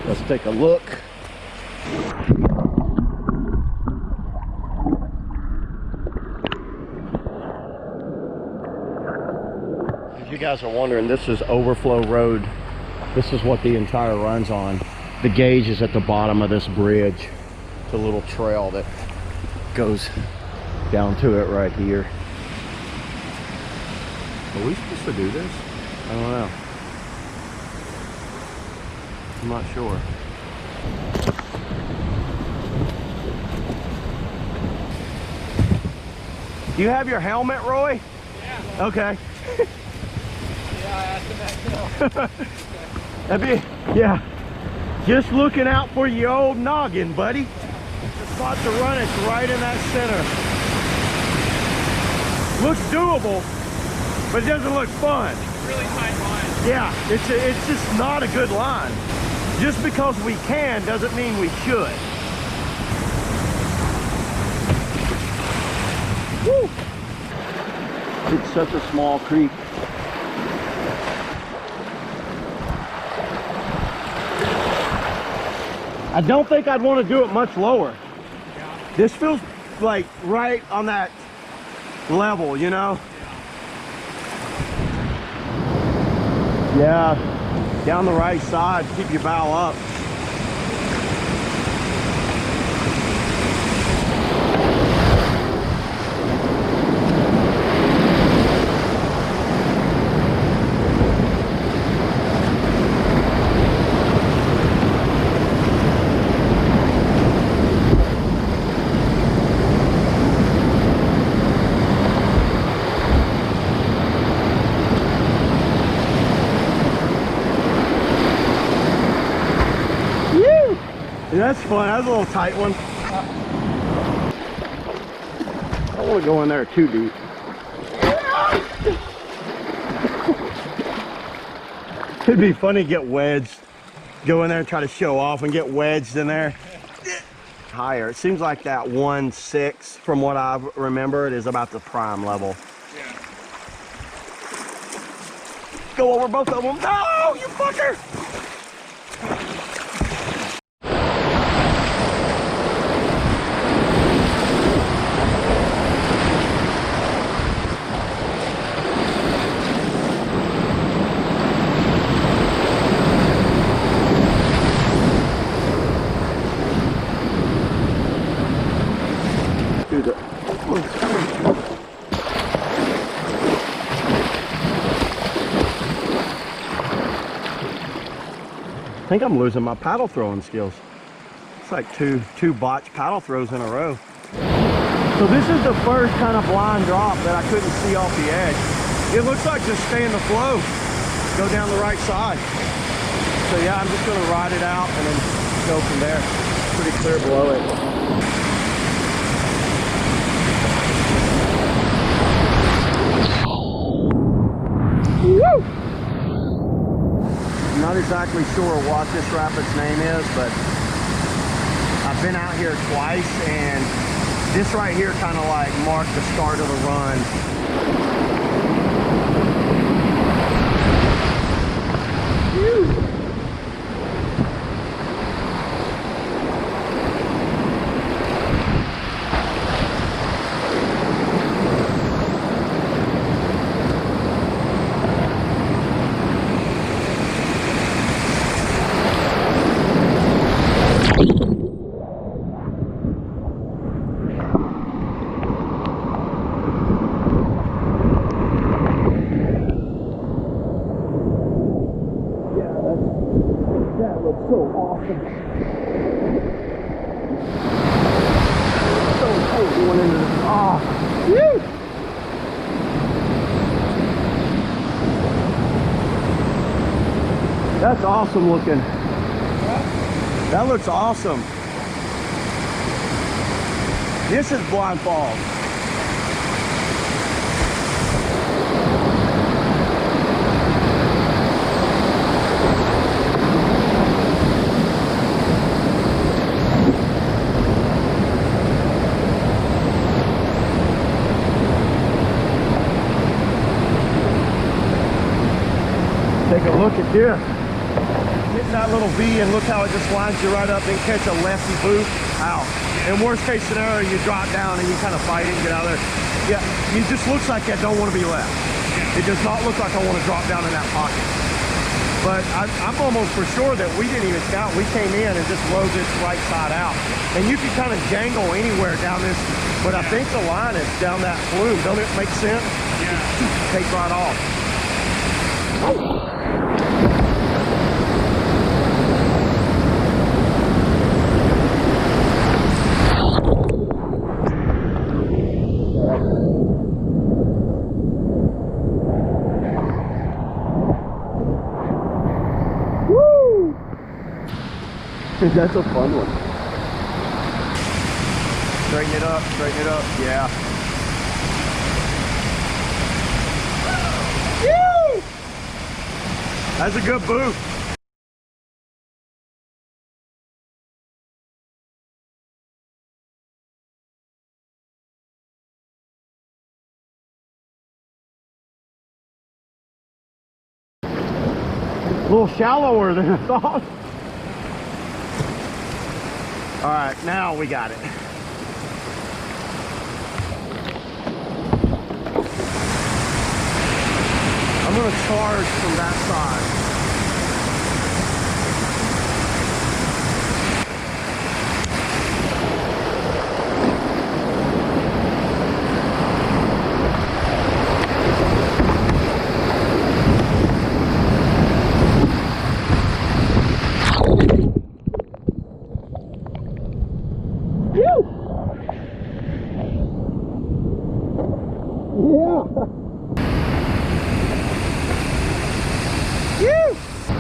Let's take a look. If you guys are wondering, this is Overflow Road. This is what the entire run's on. The gauge is at the bottom of this bridge. It's a little trail that goes down to it right here. Are we supposed to do this? I don't know. I'm not sure. Do you have your helmet, Roy? Yeah. Okay. Yeah, I asked him that too. That'd be, yeah. Just looking out for your old noggin, buddy. The spot to run is right in that center. Looks doable, but it doesn't look fun. Really tight line. Yeah, it's just not a good line. Just because we can doesn't mean we should. Woo! It's such a small creek. I don't think I'd want to do it much lower. Yeah. This feels like right on that level, you know? Yeah, down the right side, keep your bow up. That's fun. That's a little tight one. I don't want to go in there too deep. It'd be funny to get wedged. Go in there and try to show off and get wedged in there. Higher. It seems like that 1.6, from what I remember, it is about the prime level. Yeah. Go over both of them. No, you fucker! I think I'm losing my paddle throwing skills. It's like two botched paddle throws in a row. So this is the first kind of blind drop that I couldn't see off the edge. It looks like just stay in the flow, go down the right side. So yeah, I'm just gonna ride it out and then go from there. Pretty clear below it. Woo! I'm not exactly sure what this rapid's name is, but I've been out here twice, and this right here kind of like marked the start of the run. Whew. That looks so awesome. So cool going into this. Ah, woo! That's awesome looking. That looks awesome. This is Blind Falls. Take a look at this. Getting that little V and look how it just lines you right up, then catch a lefty boot, out. In worst case scenario, you drop down and you kind of fight it and get out of there. Yeah, it just looks like I don't want to be left. It does not look like I want to drop down in that pocket. But I'm almost for sure that we didn't even scout. We came in and just rode this right side out. And you can kind of jangle anywhere down this, but I think the line is down that flume. Don't it make sense? Yeah. Take right off. That's a fun one. Straighten it up, yeah. Woo! That's a good boot. A little shallower than I thought. All right, now we got it. I'm gonna charge from that side.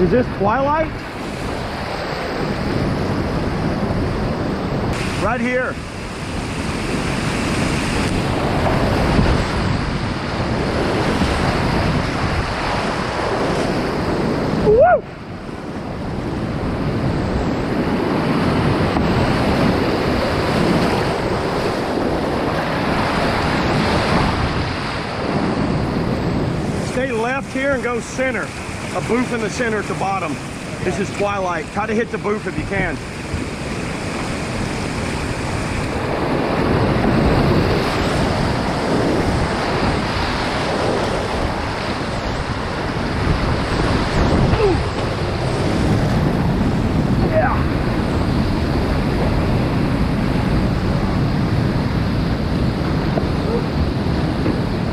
Is this twilight? Right here. Woo! Stay left here and go center. A boof in the center at the bottom. This is twilight. Try to hit the boof if you can. Yeah.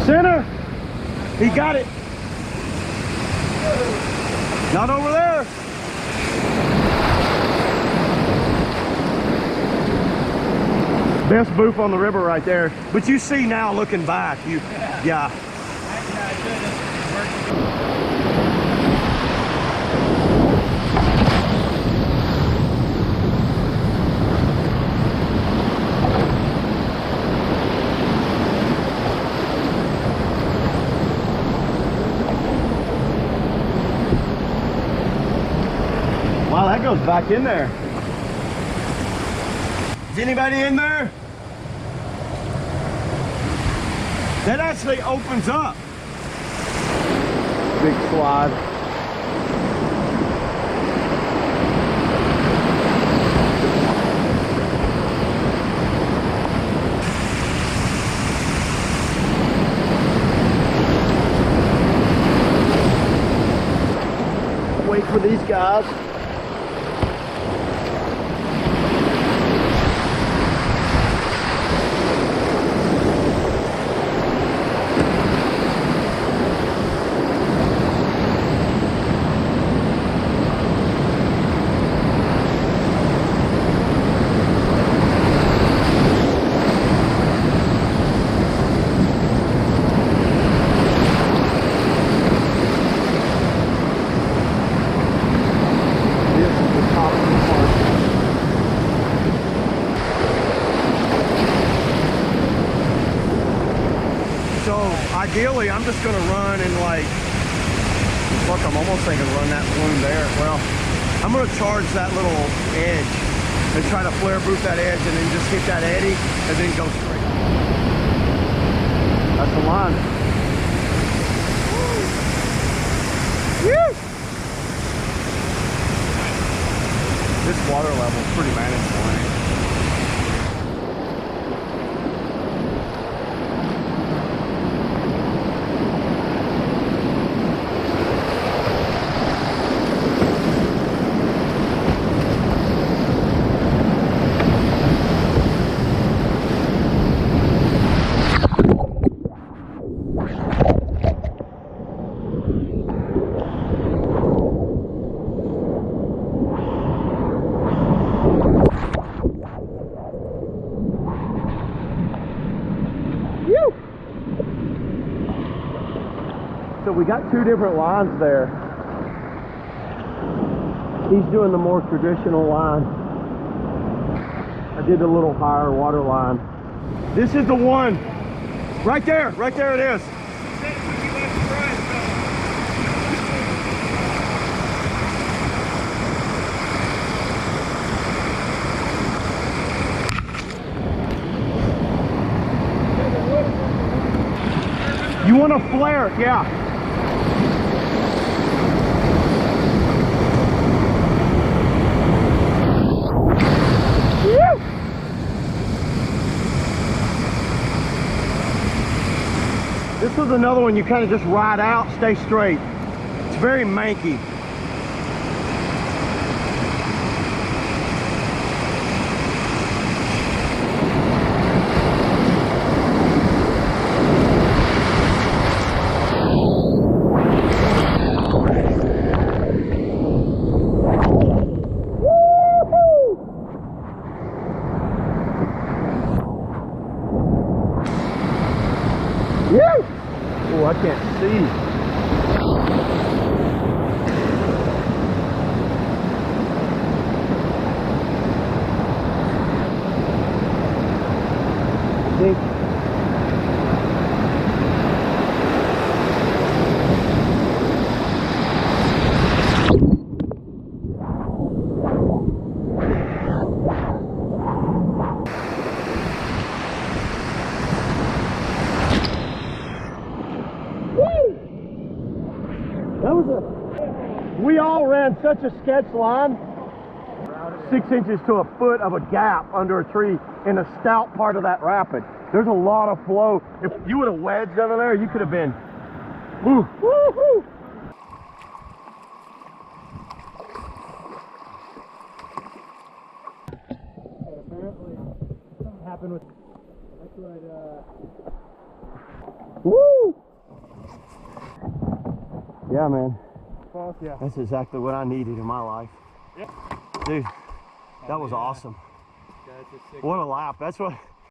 Center. He got it. Not over there. Best boof on the river right there. But you see now looking back, yeah. Wow, that goes back in there. Is anybody in there? That actually opens up. Big slide. Wait for these guys. Ideally, I'm just going to run and like, look, I'm almost thinking run that flume there. Well, I'm going to charge that little edge and try to flare boot that edge and then just hit that eddy and then go straight. That's the line. Woo! This water level is pretty manageable, ain't it? So we got two different lines there. He's doing the more traditional line. I did a little higher water line. This is the one. Right there it is. You want to flare it, yeah. This was another one you kind of just ride out, stay straight. It's very manky. Oh, I can't see. We all ran such a sketch line, 6 inches to a foot of a gap under a tree in a stout part of that rapid. There's a lot of flow. If you would have wedged under there, you could have been, woo, woo, woo. Apparently, something happened with. That's what. Woo! Yeah, man. False, yeah. That's exactly what I needed in my life. Yep. Dude, that was awesome. Yeah, it's a sick What a lap. That's what